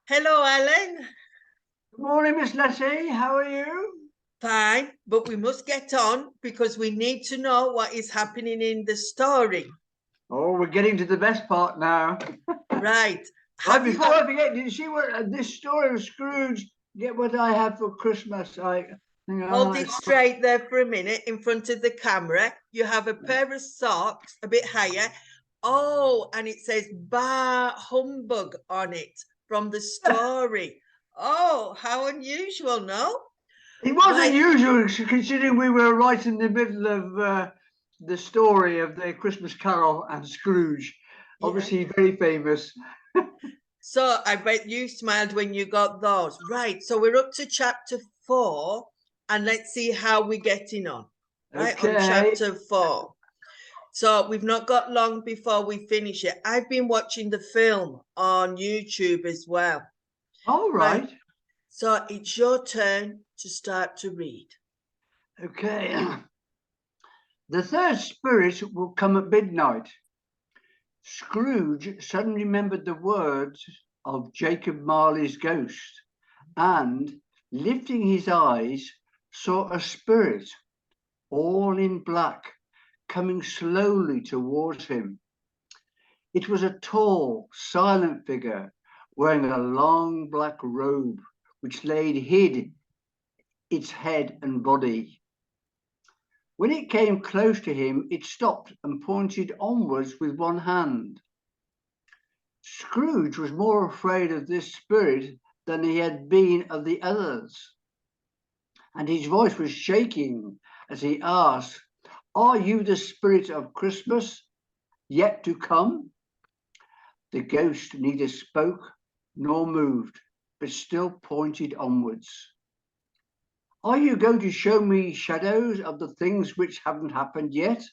Hello, Alan. Good morning, Miss Letty. How are you? Fine, but we must get on because we need to know what is happening in the story. Oh, we're getting to the best part now. Right. Right, Have you before got... I forget, did you see what this story of Scrooge, get what I have for Christmas? Hang Hold on. it straight there for a minute in front of the camera. You have a pair of socks a bit higher. Oh, and it says Bar Humbug on it from the story. Oh, how unusual, no? It wasn't Right. usual considering we were right in the middle of the story of the Christmas Carol and Scrooge. Yeah. Obviously, very famous. So I bet you smiled when you got those. Right. So we're up to chapter 4, and let's see how we're getting on. Right. On Okay. chapter 4. So we've not got long before we finish it. I've been watching the film on YouTube as well. All Right. right. So it's your turn to start to read. Okay. The third spirit will come at midnight. Scrooge suddenly remembered the words of Jacob Marley's ghost and, lifting his eyes, saw a spirit, all in black, coming slowly towards him. It was a tall, silent figure wearing a long black robe which hid its head and body. When it came close to him, it stopped and pointed onwards with one hand. Scrooge was more afraid of this spirit than he had been of the others, and his voice was shaking as he asked, "Are you the spirit of Christmas yet to come?" The ghost neither spoke nor moved, but still pointed onwards. "Are you going to show me shadows of the things which haven't happened yet?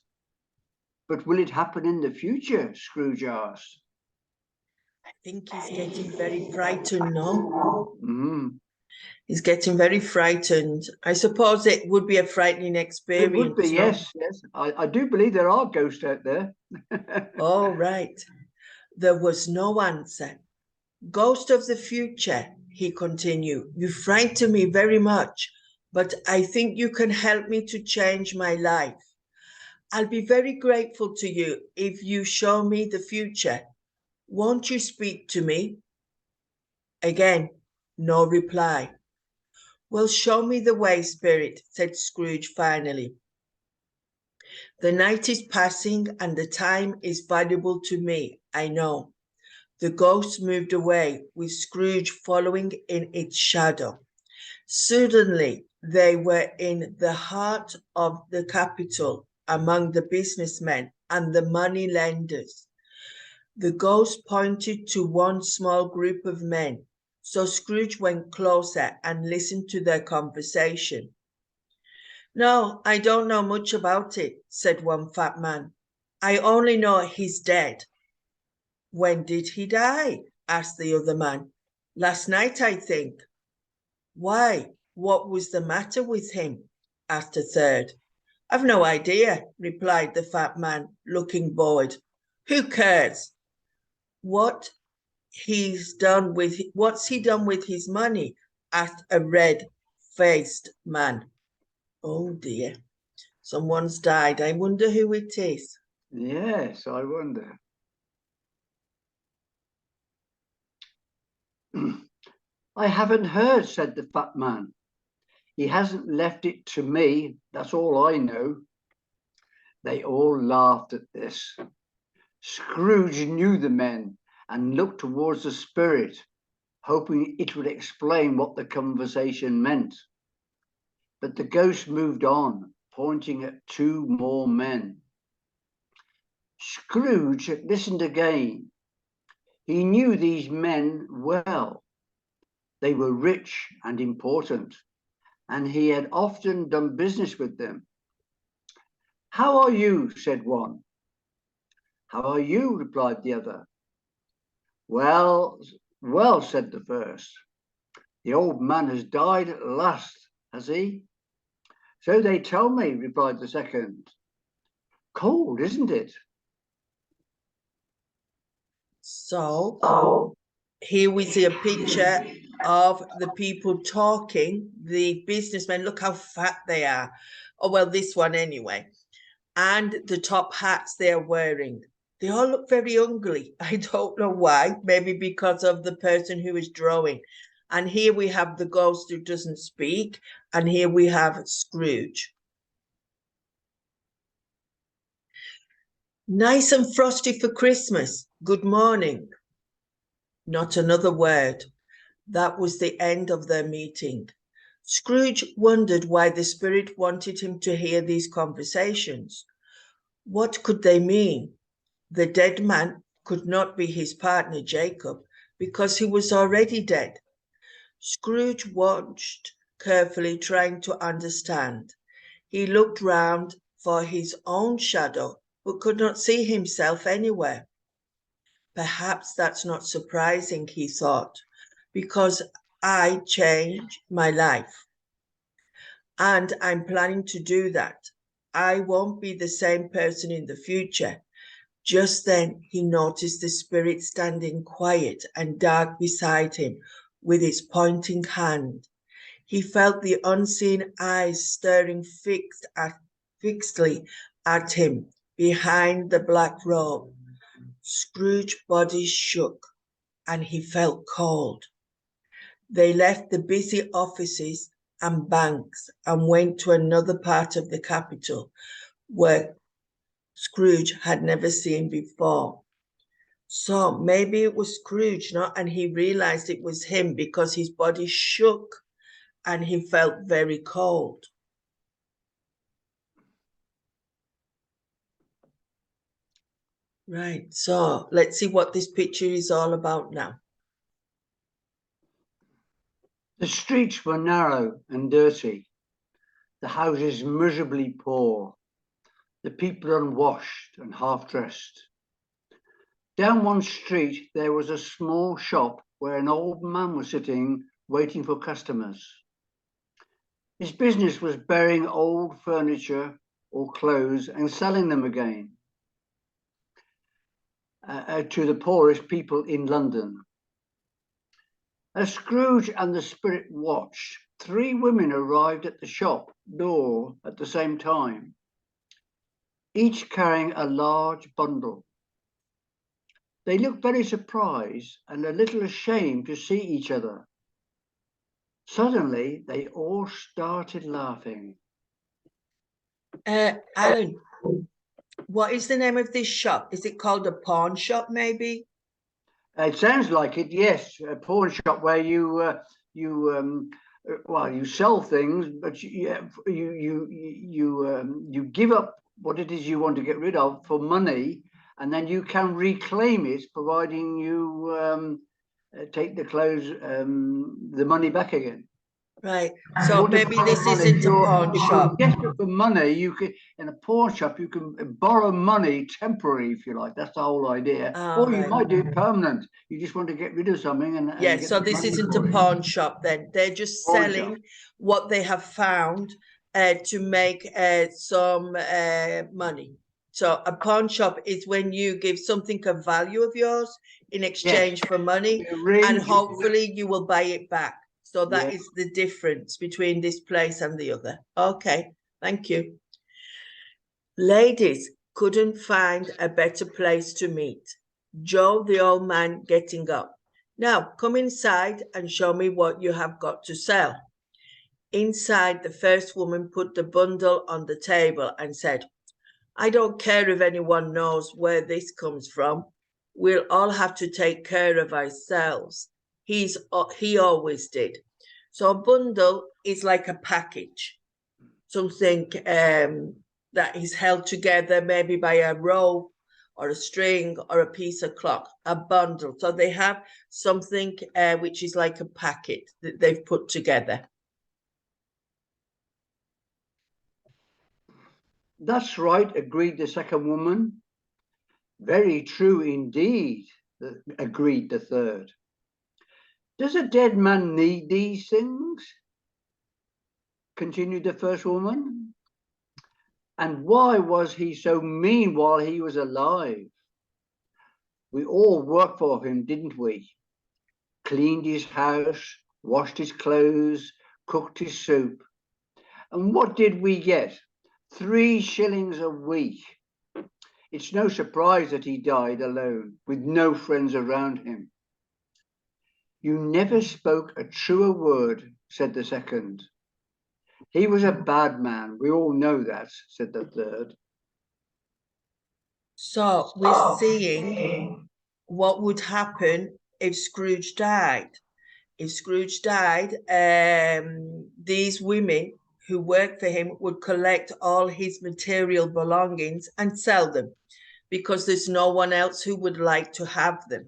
But will it happen in the future?" Scrooge asked. I think he's getting very frightened now. Mm. He's getting very frightened. I suppose it would be a frightening It would be, experience, no? yes, yes. I do believe there are ghosts out there. All right. There was no answer. Ghost of the future, he continued, you frighten me very much, but I think you can help me to change my life. I'll be very grateful to you if you show me the future. Won't you speak to me? Again, no reply. Well, show me the way, spirit, said Scrooge finally. The night is passing and the time is valuable to me, I know. The ghost moved away, with Scrooge following in its shadow. Suddenly, they were in the heart of the capital, among the businessmen and the money lenders. The ghost pointed to one small group of men, so Scrooge went closer and listened to their conversation. No, I don't know much about it, said one fat man. I only know he's dead. When did he die? Asked the other man. Last night, I think. Why, what was the matter with him? Asked a third. I've no idea, replied the fat man, looking bored. Who cares? What what's he done with his money? Asked a red-faced man. Oh dear, someone's died. I wonder who it is. Yes, I wonder. I haven't heard, said the fat man. He hasn't left it to me, that's all I know. They all laughed at this. Scrooge knew the men and looked towards the spirit, hoping it would explain what the conversation meant. But the ghost moved on, pointing at two more men. Scrooge listened again. He knew these men well. They were rich and important, and he had often done business with them. How are you? Said one. How are you? Replied the other. Well, well, said the first. The old man has died at last, has he? So they tell me, replied the second. Cold, isn't it? So, Here we see a picture of the people talking, the businessmen. Look how fat they are. Oh, well, this one anyway. And the top hats they're wearing. They all look very ugly. I don't know why. Maybe because of the person who is drawing. And here we have the ghost who doesn't speak. And here we have Scrooge. Nice and frosty for Christmas. Good morning. Not another word. That was the end of their meeting. Scrooge wondered why the spirit wanted him to hear these conversations. What could they mean? The dead man could not be his partner Jacob because he was already dead. Scrooge watched carefully, trying to understand. He looked round for his own shadow, but could not see himself anywhere. Perhaps that's not surprising, he thought, because I changed my life. And I'm planning to do that. I won't be the same person in the future. Just then he noticed the spirit standing quiet and dark beside him with its pointing hand. He felt the unseen eyes staring fixedly at him behind the black robe. Scrooge's body shook and he felt cold. They left the busy offices and banks and went to another part of the capital where Scrooge had never seen before. So maybe it was Scrooge, no? And he realized it was him because his body shook and he felt very cold. Right, so let's see what this picture is all about now. The streets were narrow and dirty, the houses miserably poor, the people unwashed and half-dressed. Down one street there was a small shop where an old man was sitting waiting for customers. His business was burying old furniture or clothes and selling them again to the poorest people in London. As Scrooge and the spirit watched, 3 women arrived at the shop door at the same time, each carrying a large bundle. They looked very surprised and a little ashamed to see each other. Suddenly, they all started laughing. Alan, what is the name of this shop? Is it called a pawn shop, maybe? It sounds like it, yes. A pawn shop where you sell things, but you give up what it is you want to get rid of for money, and then you can reclaim it, providing you take the clothes, the money back again. Right. So maybe this isn't a pawn shop. If you're desperate for money, you can, in a pawn shop, you can borrow money temporary, if you like. That's the whole idea. Or you might do it permanent. You just want to get rid of something and yes, so this isn't a pawn shop then. They're just selling what they have found to make some money. So a pawn shop is when you give something of value of yours in exchange for money, and hopefully you will buy it back. So that is the difference between this place and the other. Okay, thank you. Ladies couldn't find a better place to meet. Joe, the old man, getting up. Now, come inside and show me what you have got to sell. Inside, the first woman put the bundle on the table and said, I don't care if anyone knows where this comes from. We'll all have to take care of ourselves. He always did. So a bundle is like a package, something that is held together maybe by a rope or a string or a piece of cloth, a bundle. So they have something which is like a packet that they've put together. That's right, agreed the second woman. Very true indeed, agreed the third. Does a dead man need these things? Continued the first woman. And why was he so mean while he was alive? We all worked for him, didn't we? cleaned his house, washed his clothes, cooked his soup. And what did we get? 3 shillings a week. It's no surprise that he died alone, with no friends around him. You never spoke a truer word, said the second. He was a bad man, we all know that, said the third. So we're seeing what would happen if Scrooge died. If Scrooge died, these women who worked for him would collect all his material belongings and sell them because there's no one else who would like to have them.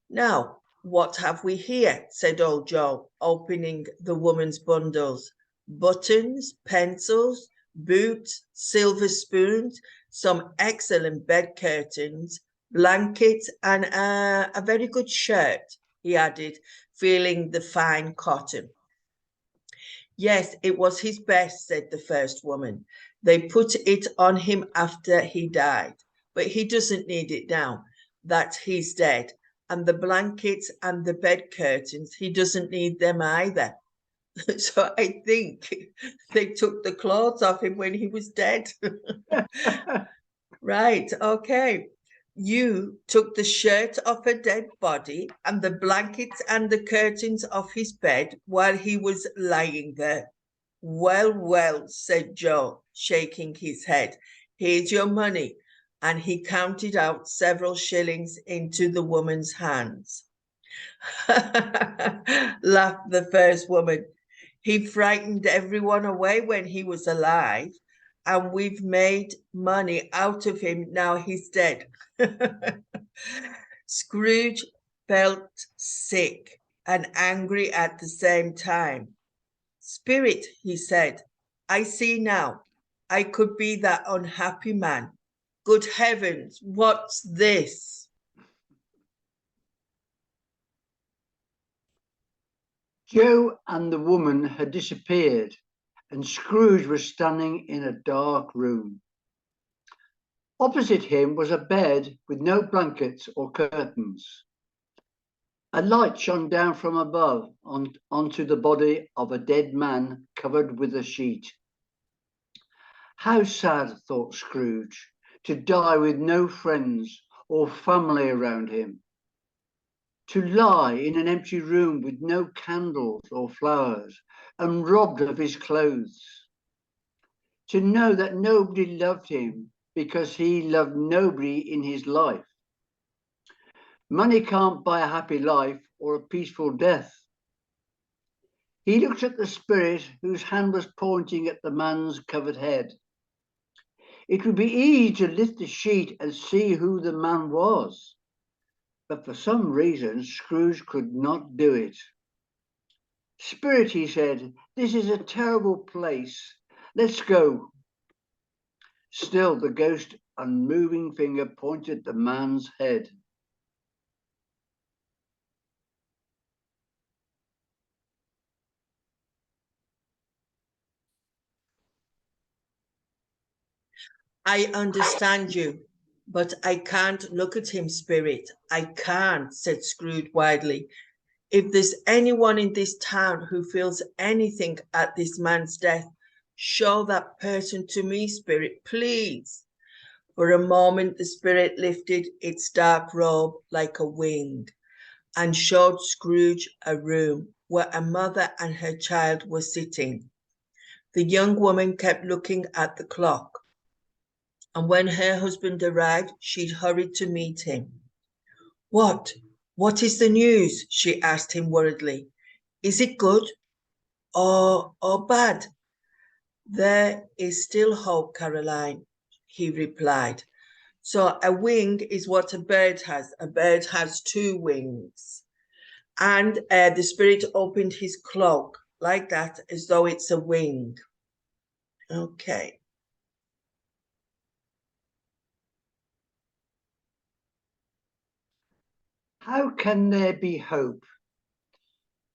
Now, what have we here? Said old Joe, opening the woman's bundles. Buttons, pencils, boots, silver spoons, some excellent bed curtains, blankets, and a very good shirt, he added, feeling the fine cotton. Yes, it was his best, said the first woman. They put it on him after he died, but he doesn't need it now that he's dead. And the blankets and the bed curtains, he doesn't need them either. So I think they took the clothes off him when he was dead. Right, okay. You took the shirt off a dead body and the blankets and the curtains off his bed while he was lying there. Well, well, said Joe, shaking his head. Here's your money. And he counted out several shillings into the woman's hands. Laughed the first woman. He frightened everyone away when he was alive, and we've made money out of him now he's dead. Scrooge felt sick and angry at the same time. Spirit, he said, I see now. I could be that unhappy man. Good heavens, what's this? Joe and the woman had disappeared, and Scrooge was standing in a dark room. Opposite him was a bed with no blankets or curtains. A light shone down from above onto the body of a dead man covered with a sheet. How sad, thought Scrooge, to die with no friends or family around him. To lie in an empty room with no candles or flowers and robbed of his clothes. To know that nobody loved him because he loved nobody in his life. Money can't buy a happy life or a peaceful death. He looked at the spirit whose hand was pointing at the man's covered head. It would be easy to lift the sheet and see who the man was. But for some reason, Scrooge could not do it. Spirit, he said, this is a terrible place. Let's go. Still, the ghost unmoving finger pointed at the man's head. I understand you, but I can't look at him, Spirit. I can't, said Scrooge wildly. If there's anyone in this town who feels anything at this man's death, show that person to me, Spirit, please. For a moment, the spirit lifted its dark robe like a wing and showed Scrooge a room where a mother and her child were sitting. The young woman kept looking at the clock, and when her husband arrived, she hurried to meet him. What? What is the news? She asked him worriedly. Is it good or bad? There is still hope, Caroline, he replied. So a wing is what a bird has. A bird has 2 wings. And the spirit opened his cloak like that, as though it's a wing. Okay. How can there be hope?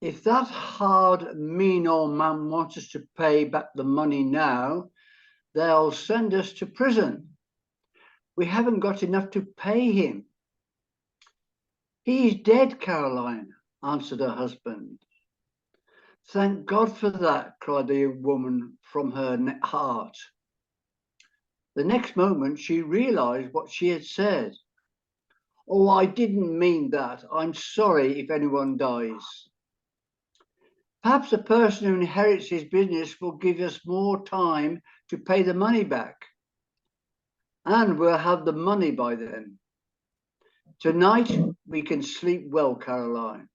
If that hard, mean old man wants us to pay back the money now, they'll send us to prison. We haven't got enough to pay him. "He is dead, Caroline," answered her husband. "Thank God for that," cried the young woman from her heart. The next moment she realized what she had said. "Oh, I didn't mean that. I'm sorry if anyone dies. Perhaps the person who inherits his business will give us more time to pay the money back. And we'll have the money by then. Tonight we can sleep well, Caroline."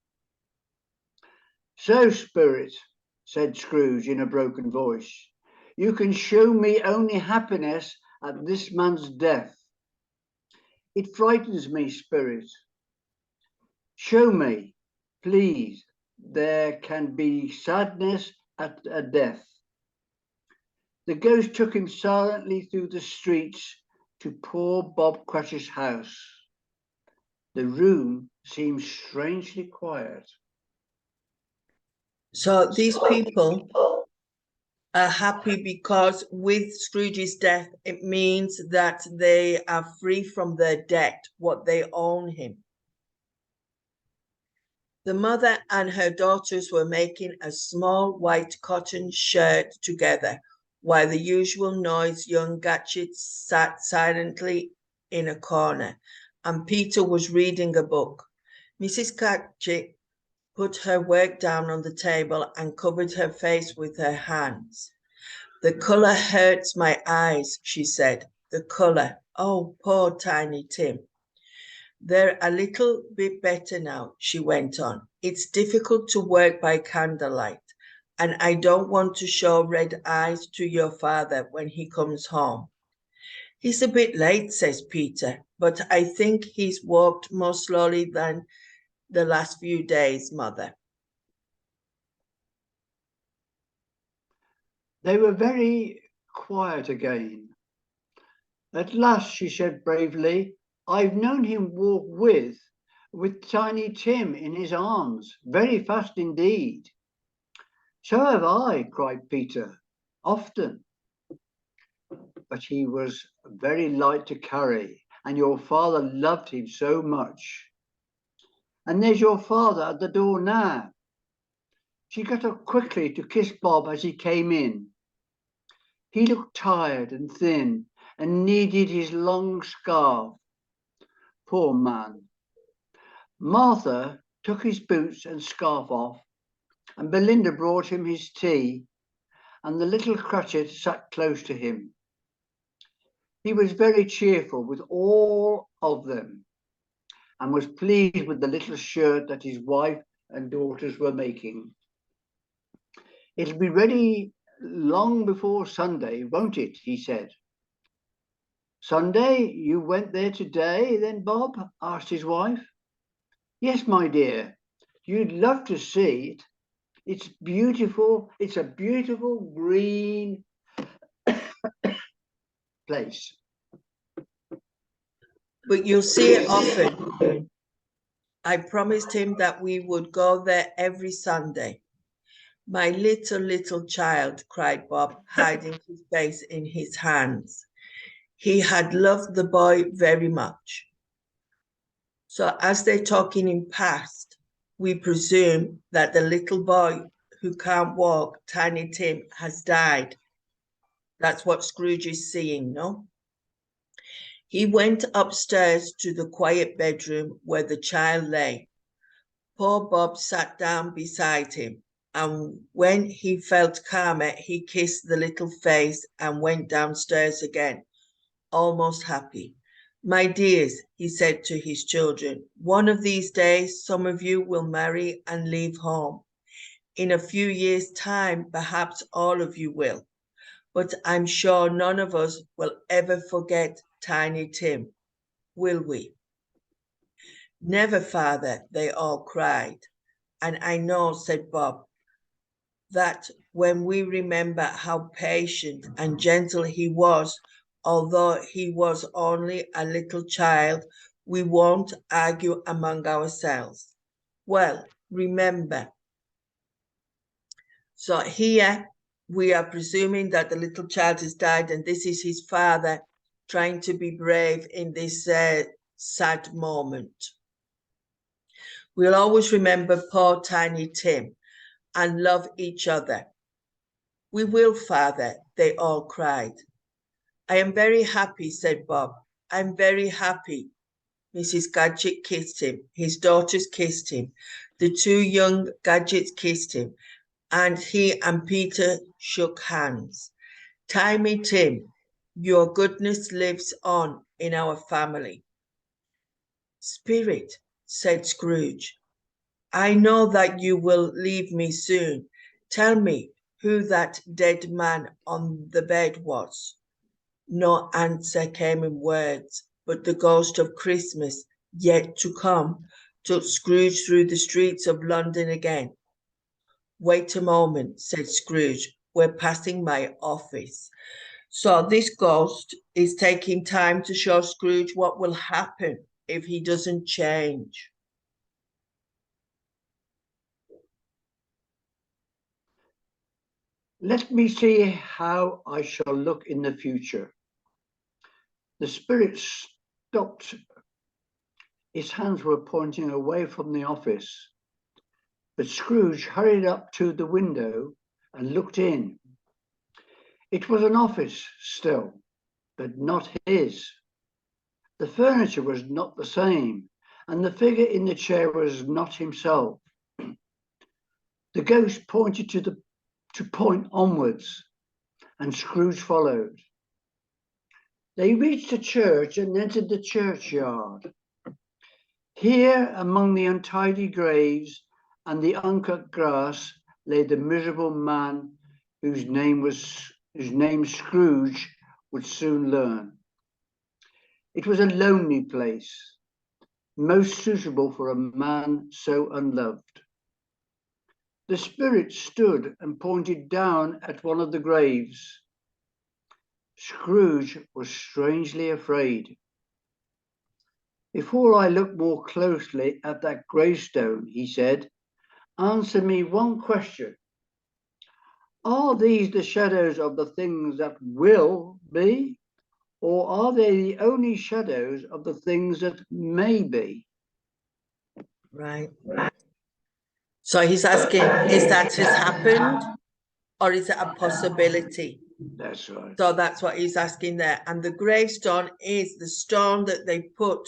"So, Spirit," said Scrooge in a broken voice, "you can show me only happiness at this man's death. It frightens me, Spirit. Show me, please, there can be sadness at a death." The ghost took him silently through the streets to poor Bob Cratchit's house. The room seemed strangely quiet. So these people are happy because with Scrooge's death, it means that they are free from their debt, what they own him. The mother and her daughters were making a small white cotton shirt together, while the usual noise young Gatchett sat silently in a corner, and Peter was reading a book. Mrs. Gatchett put her work down on the table and covered her face with her hands. "The colour hurts my eyes," she said. "The colour. Oh, poor Tiny Tim." "They're a little bit better now," she went on. "It's difficult to work by candlelight, and I don't want to show red eyes to your father when he comes home." "He's a bit late," says Peter, "but I think he's walked more slowly than the last few days, Mother." They were very quiet again. "At last," she said bravely, "I've known him walk with Tiny Tim in his arms, very fast indeed." "So have I," cried Peter, "often. But he was very light to carry, and your father loved him so much. And there's your father at the door now." She got up quickly to kiss Bob as he came in. He looked tired and thin and needed his long scarf. Poor man. Martha took his boots and scarf off, and Belinda brought him his tea, and the little Cratchit sat close to him. He was very cheerful with all of them, and was pleased with the little shirt that his wife and daughters were making. "It'll be ready long before Sunday, won't it?" he said. "Sunday? You went there today, then, Bob?" asked his wife. "Yes, my dear. You'd love to see it. It's beautiful. It's a beautiful green place." "But you'll see it often. I promised him that we would go there every Sunday." "My little child," cried Bob, hiding his face in his hands. He had loved the boy very much. So as they're talking in past, we presume that the little boy who can't walk, Tiny Tim, has died. That's what Scrooge is seeing, no? He went upstairs to the quiet bedroom where the child lay. Poor Bob sat down beside him, and when he felt calmer, he kissed the little face and went downstairs again, almost happy. "My dears," he said to his children, "one of these days some of you will marry and leave home. In a few years' time, perhaps all of you will. But I'm sure none of us will ever forget Tiny Tim, will we?" "Never, Father," they all cried. "And I know," said Bob, "that when we remember how patient and gentle he was, although he was only a little child, we won't argue among ourselves. Well, remember." So here we are presuming that the little child has died, and this is his father trying to be brave in this sad moment. We'll always remember poor tiny Tim and love each other. We will, Father, they all cried. I am very happy, said Bob. I'm very happy. Mrs. Gadget kissed him. His daughters kissed him. The two young Gadgets kissed him. And he and Peter shook hands. Tiny Tim, your goodness lives on in our family. Spirit, said Scrooge, I know that you will leave me soon. Tell me who that dead man on the bed was. No answer came in words, but the ghost of Christmas yet to come took Scrooge through the streets of London again. Wait a moment, said Scrooge. We're passing my office. So this ghost is taking time to show Scrooge what will happen if he doesn't change. Let me see how I shall look in the future. The spirit stopped. His hands were pointing away from the office, but Scrooge hurried up to the window and looked in. It was an office still, but not his. The furniture was not the same, and the figure in the chair was not himself. The ghost pointed to point onwards, and Scrooge followed. They reached a church and entered the churchyard. Here, among the untidy graves and the uncut grass, lay the miserable man whose name Scrooge would soon learn. It was a lonely place, most suitable for a man so unloved. The spirit stood and pointed down at one of the graves. Scrooge was strangely afraid. Before I look more closely at that gravestone, he said, answer me one question. Are these the shadows of the things that will be, or are they the only shadows of the things that may be? Right. So he's asking, is that has happened, or is it a possibility? That's right. So that's what he's asking there. And the gravestone is the stone that they put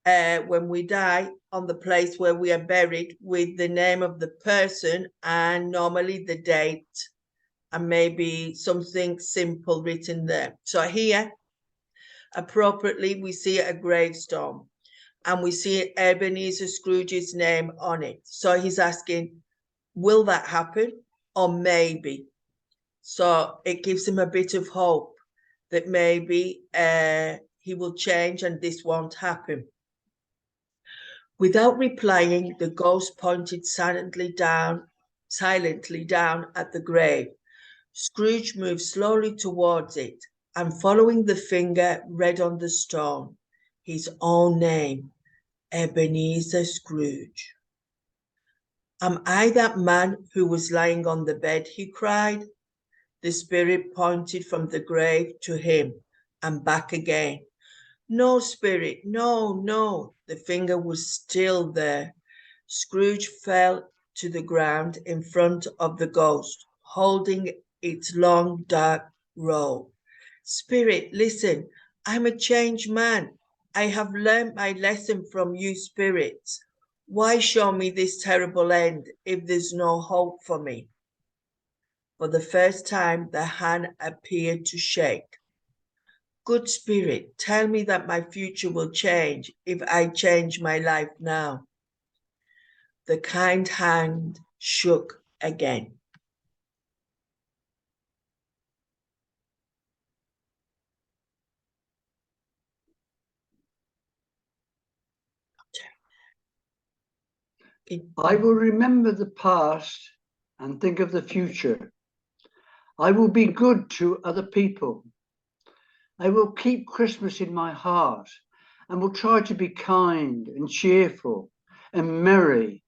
when we die on the place where we are buried with the name of the person and normally the date and maybe something simple written there. So here, appropriately, we see a gravestone and we see Ebenezer Scrooge's name on it. So he's asking, will that happen or maybe? So it gives him a bit of hope that maybe he will change and this won't happen. Without replying, the ghost pointed silently down at the grave. Scrooge moved slowly towards it and following the finger read on the stone his own name, Ebenezer Scrooge. Am I that man who was lying on the bed? He cried. The spirit pointed from the grave to him and back again. No, spirit, no, no. The finger was still there. Scrooge fell to the ground in front of the ghost, holding its long dark robe. Spirit, listen, I'm a changed man. I have learned my lesson from you, spirits. Why show me this terrible end if there's no hope for me? For the first time, the hand appeared to shake. Good spirit, tell me that my future will change if I change my life now. The kind hand shook again. I will remember the past and think of the future. I will be good to other people. I will keep Christmas in my heart and will try to be kind and cheerful and merry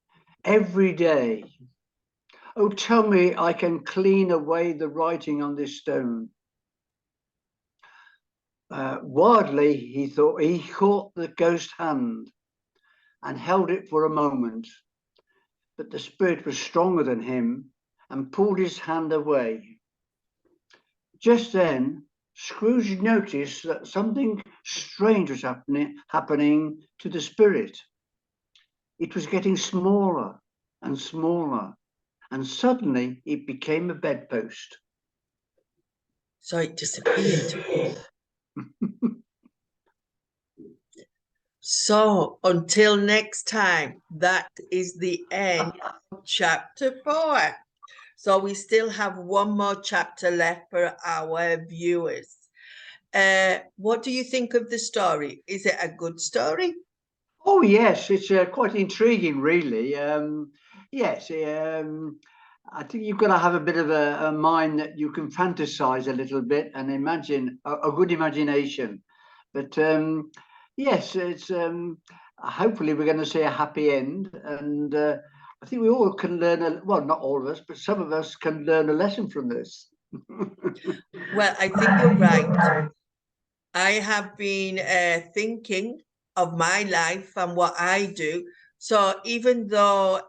every day. Oh, tell me I can clean away the writing on this stone. Wildly, he thought, he caught the ghost hand. and held it for a moment. But the spirit was stronger than him and pulled his hand away. Just then, Scrooge noticed that something strange was happening to the spirit. It was getting smaller and smaller, and suddenly it became a bedpost. So it disappeared. So until next time, that is the end of chapter 4. So we still have one more chapter left for our viewers. What do you think of the story? Is it a good story? Oh yes, it's quite intriguing, really. Yes, I think you've got to have a bit of a mind that you can fantasize a little bit and imagine a good imagination. But yes, it's hopefully we're going to see a happy end, and I think we all can learn. Well, not all of us, but some of us can learn a lesson from this. Well, I think you're right. I have been thinking of my life and what I do. So even though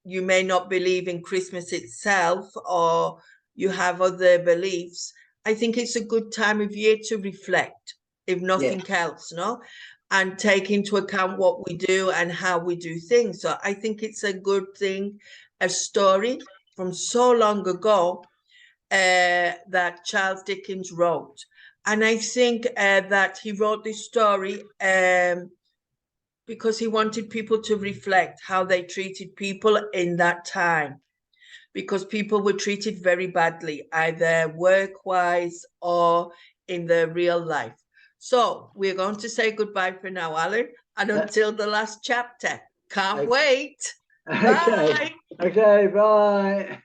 you may not believe in Christmas itself or you have other beliefs, I think it's a good time of year to reflect, if nothing else, no? And take into account what we do and how we do things. So I think it's a good thing, a story from so long ago that Charles Dickens wrote. And I think that he wrote this story because he wanted people to reflect how they treated people in that time. Because people were treated very badly, either work-wise or in their real life. So we're going to say goodbye for now, Alan, and until the last chapter. Can't wait. Okay. Bye. Okay, bye.